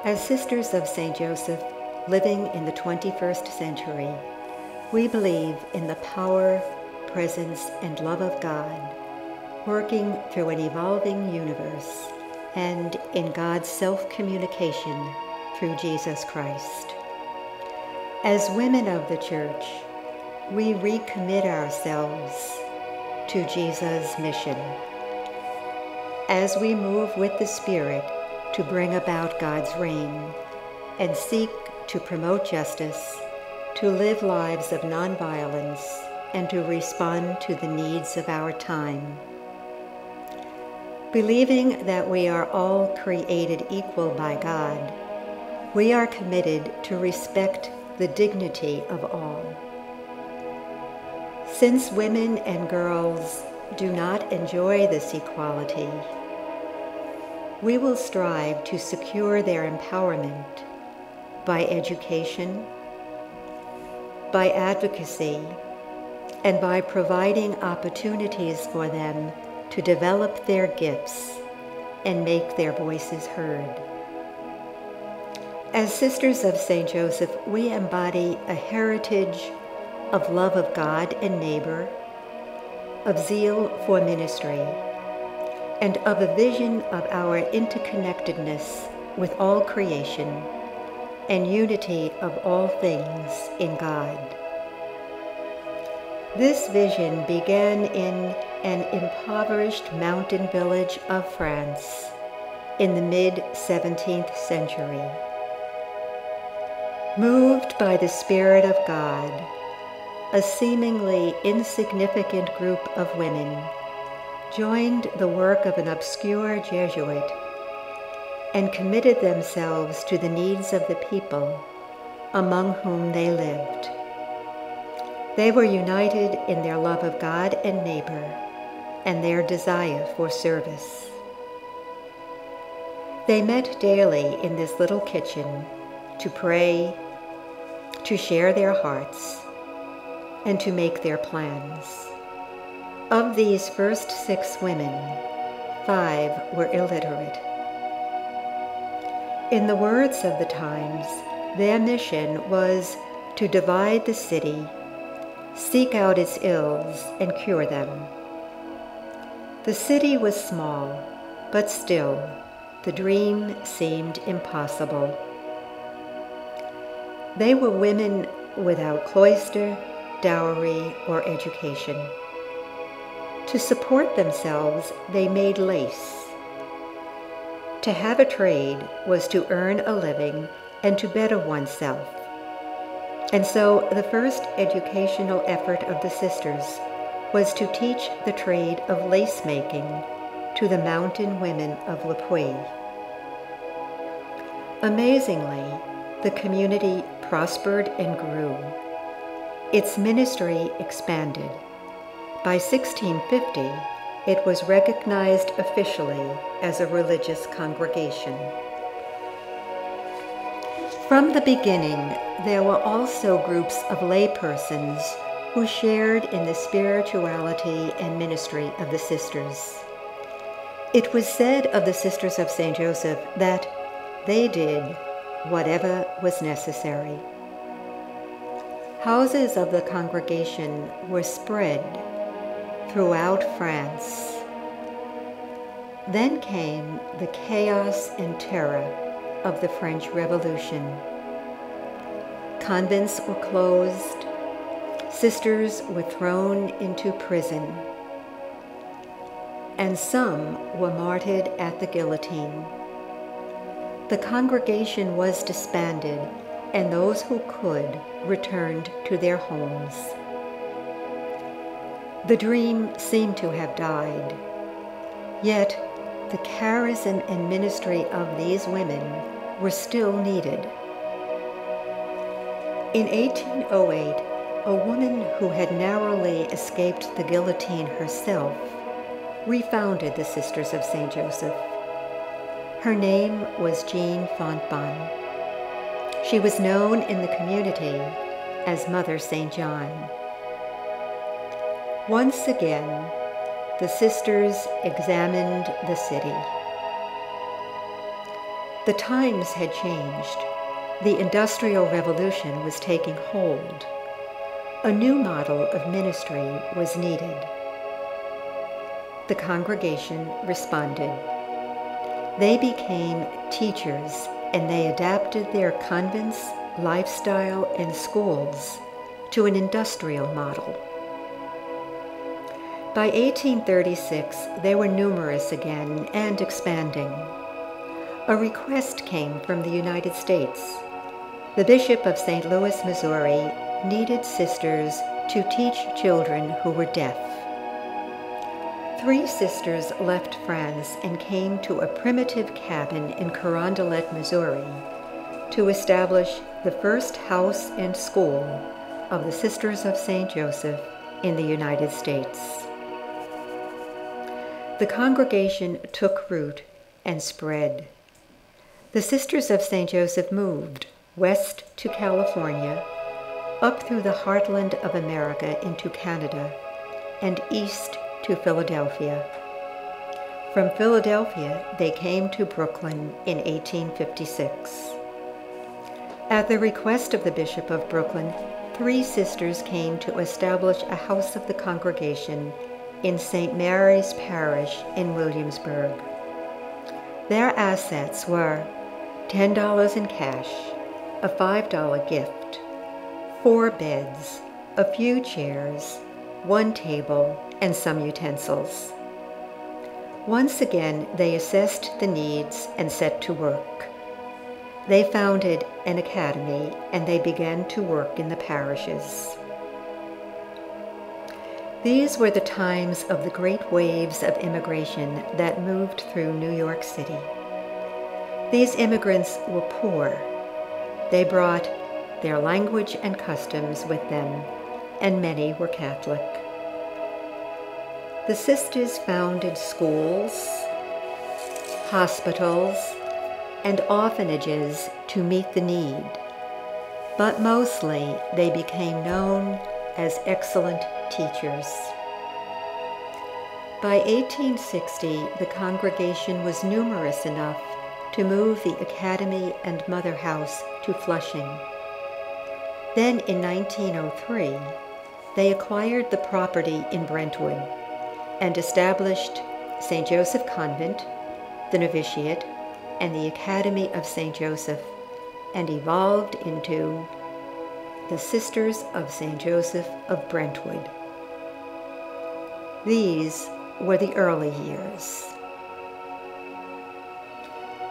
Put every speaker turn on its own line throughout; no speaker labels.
As Sisters of St. Joseph, living in the 21st century, we believe in the power, presence, and love of God, working through an evolving universe, and in God's self-communication through Jesus Christ. As women of the Church, we recommit ourselves to Jesus' mission. As we move with the Spirit to bring about God's reign and seek to promote justice, to live lives of nonviolence, and to respond to the needs of our time. Believing that we are all created equal by God, we are committed to respect the dignity of all. Since women and girls do not enjoy this equality, we will strive to secure their empowerment by education, by advocacy, and by providing opportunities for them to develop their gifts and make their voices heard. As Sisters of St. Joseph, we embody a heritage of love of God and neighbor, of zeal for ministry, and of a vision of our interconnectedness with all creation and unity of all things in God. This vision began in an impoverished mountain village of France in the mid-17th century. Moved by the Spirit of God, a seemingly insignificant group of women joined the work of an obscure Jesuit and committed themselves to the needs of the people among whom they lived. They were united in their love of God and neighbor and their desire for service. They met daily in this little kitchen to pray, to share their hearts, and to make their plans. Of these first 6 women, 5 were illiterate. In the words of the times, their mission was to divide the city, seek out its ills, and cure them. The city was small, but still, the dream seemed impossible. They were women without cloister, dowry, or education. To support themselves, they made lace. To have a trade was to earn a living and to better oneself. And so the first educational effort of the sisters was to teach the trade of lace making to the mountain women of Le Puy. Amazingly, the community prospered and grew. Its ministry expanded. By 1650, it was recognized officially as a religious congregation. From the beginning, there were also groups of laypersons who shared in the spirituality and ministry of the sisters. It was said of the Sisters of St. Joseph that they did whatever was necessary. Houses of the congregation were spread throughout France. Then came the chaos and terror of the French Revolution. Convents were closed, sisters were thrown into prison, and some were martyred at the guillotine. The congregation was disbanded, and those who could returned to their homes. The dream seemed to have died, yet the charism and ministry of these women were still needed. In 1808, a woman who had narrowly escaped the guillotine herself refounded the Sisters of St. Joseph. Her name was Jean Fontbonne. She was known in the community as Mother St. John. Once again, the sisters examined the city. The times had changed. The Industrial Revolution was taking hold. A new model of ministry was needed. The congregation responded. They became teachers, and they adapted their convents, lifestyle, and schools to an industrial model. By 1836, they were numerous again and expanding. A request came from the United States. The Bishop of St. Louis, Missouri, needed sisters to teach children who were deaf. 3 sisters left France and came to a primitive cabin in Carondelet, Missouri, to establish the first house and school of the Sisters of St. Joseph in the United States. The congregation took root and spread. The Sisters of St. Joseph moved west to California, up through the heartland of America into Canada, and east to Philadelphia. From Philadelphia, they came to Brooklyn in 1856. At the request of the Bishop of Brooklyn, 3 sisters came to establish a house of the congregation in St. Mary's Parish in Williamsburg. Their assets were $10 in cash, a $5 gift, 4 beds, a few chairs, 1 table, and some utensils. Once again, they assessed the needs and set to work. They founded an academy, and they began to work in the parishes. These were the times of the great waves of immigration that moved through New York City. These immigrants were poor. They brought their language and customs with them, and many were Catholic. The sisters founded schools, hospitals, and orphanages to meet the need, but mostly they became known as excellent teachers. By 1860, the congregation was numerous enough to move the academy and mother house to Flushing. Then in 1903, they acquired the property in Brentwood and established St. Joseph Convent, the Novitiate, and the Academy of St. Joseph, and evolved into the Sisters of St. Joseph of Brentwood. These were the early years.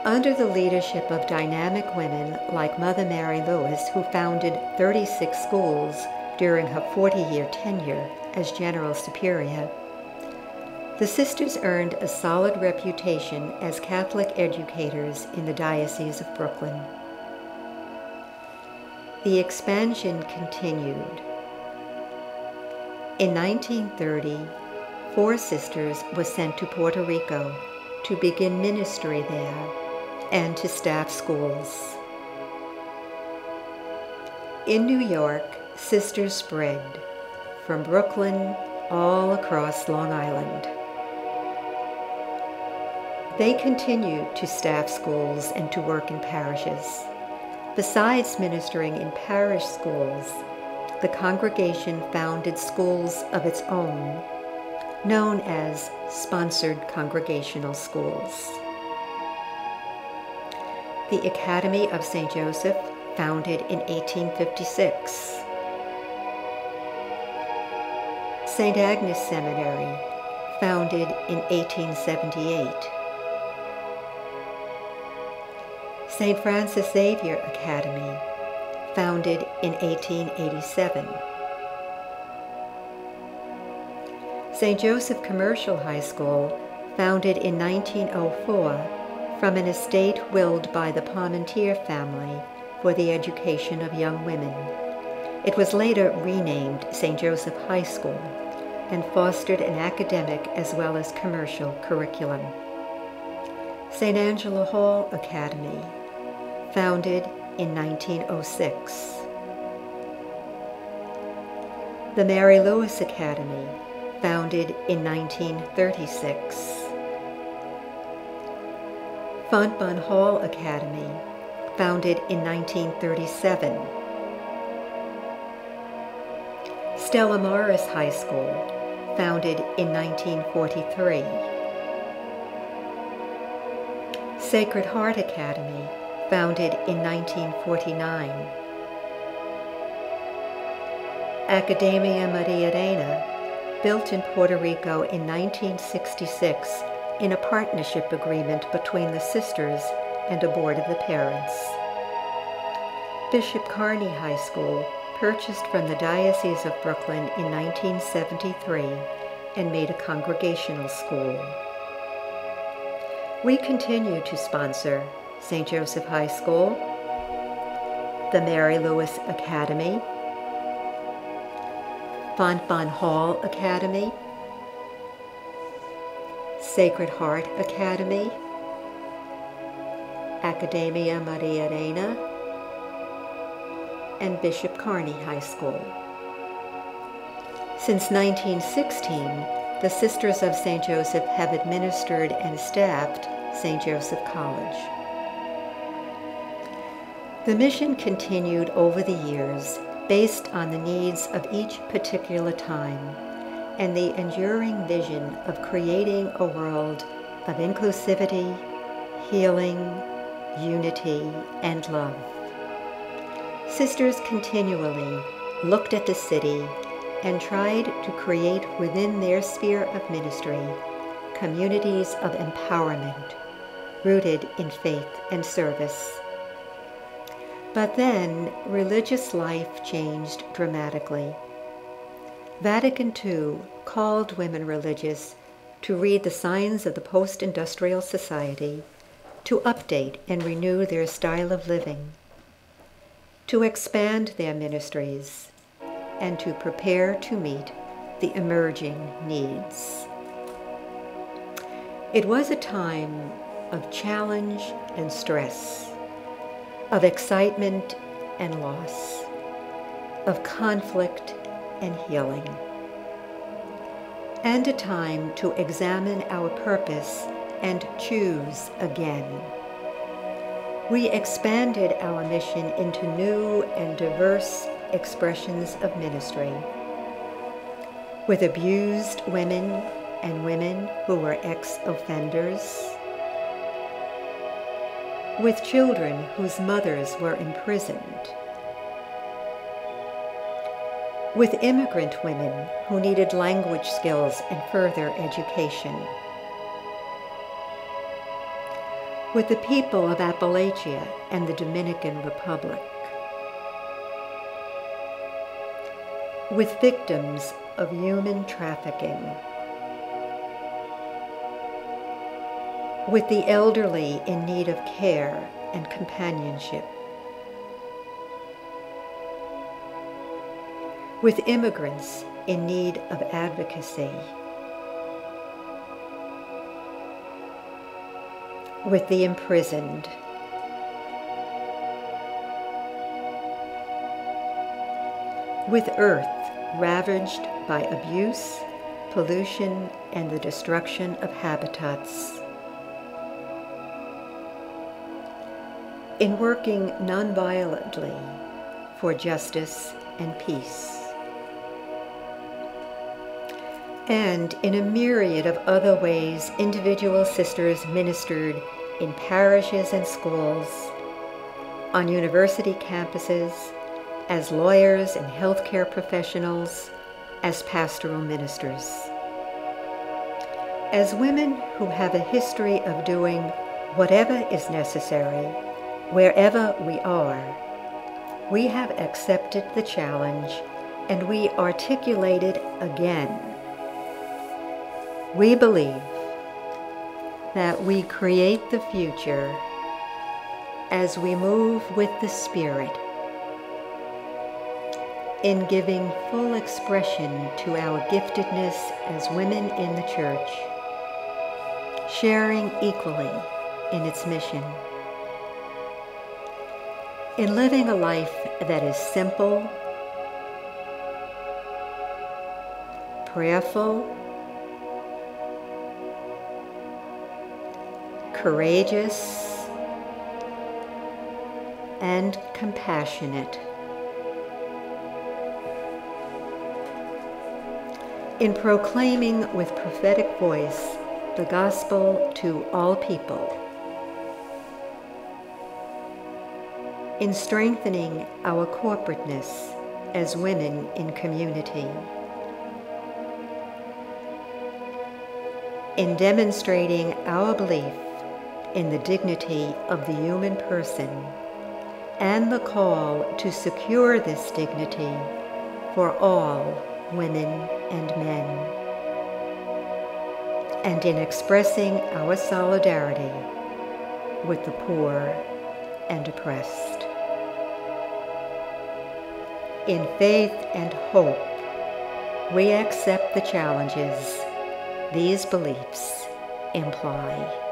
Under the leadership of dynamic women like Mother Mary Lewis, who founded 36 schools during her 40-year tenure as General Superior, the sisters earned a solid reputation as Catholic educators in the Diocese of Brooklyn. The expansion continued. In 1930, 4 sisters were sent to Puerto Rico to begin ministry there and to staff schools. In New York, sisters spread from Brooklyn all across Long Island. They continued to staff schools and to work in parishes. Besides ministering in parish schools, the congregation founded schools of its own, known as sponsored congregational schools. The Academy of St. Joseph, founded in 1856. St. Agnes Seminary, founded in 1878. St. Francis Xavier Academy, founded in 1887. St. Joseph Commercial High School, founded in 1904 from an estate willed by the Parmentier family for the education of young women. It was later renamed St. Joseph High School and fostered an academic as well as commercial curriculum. St. Angela Hall Academy, founded in 1906. The Mary Lewis Academy, founded in 1936. Fontbonne Hall Academy, founded in 1937. Stella Maris High School, founded in 1943. Sacred Heart Academy, founded in 1949. Academia Maria Reina, built in Puerto Rico in 1966 in a partnership agreement between the sisters and a board of the parents. Bishop Kearney High School, purchased from the Diocese of Brooklyn in 1973 and made a congregational school. We continue to sponsor St. Joseph High School, the Mary Louis Academy, Fontbonne Hall Academy, Sacred Heart Academy, Academia Maria Reina, and Bishop Kearney High School. Since 1916, the Sisters of St. Joseph have administered and staffed St. Joseph College. The mission continued over the years based on the needs of each particular time and the enduring vision of creating a world of inclusivity, healing, unity, and love. Sisters continually looked at the city and tried to create within their sphere of ministry communities of empowerment rooted in faith and service. But then religious life changed dramatically. Vatican II called women religious to read the signs of the post-industrial society, to update and renew their style of living, to expand their ministries, and to prepare to meet the emerging needs. It was a time of challenge and stress, of excitement and loss, of conflict and healing, and a time to examine our purpose and choose again. We expanded our mission into new and diverse expressions of ministry, with abused women and women who were ex-offenders, with children whose mothers were imprisoned, with immigrant women who needed language skills and further education, with the people of Appalachia and the Dominican Republic, with victims of human trafficking, with the elderly in need of care and companionship, with immigrants in need of advocacy, with the imprisoned, with earth ravaged by abuse, pollution, and the destruction of habitats, in working nonviolently for justice and peace, and in a myriad of other ways individual sisters ministered in parishes and schools, on university campuses, as lawyers and healthcare professionals, as pastoral ministers. As women who have a history of doing whatever is necessary, wherever we are, we have accepted the challenge and we articulate it again. We believe that we create the future as we move with the Spirit in giving full expression to our giftedness as women in the Church, sharing equally in its mission, in living a life that is simple, prayerful, courageous, and compassionate. In proclaiming with prophetic voice the gospel to all people, in strengthening our corporateness as women in community, in demonstrating our belief in the dignity of the human person and the call to secure this dignity for all women and men, and in expressing our solidarity with the poor and oppressed. In faith and hope, we accept the challenges these beliefs imply.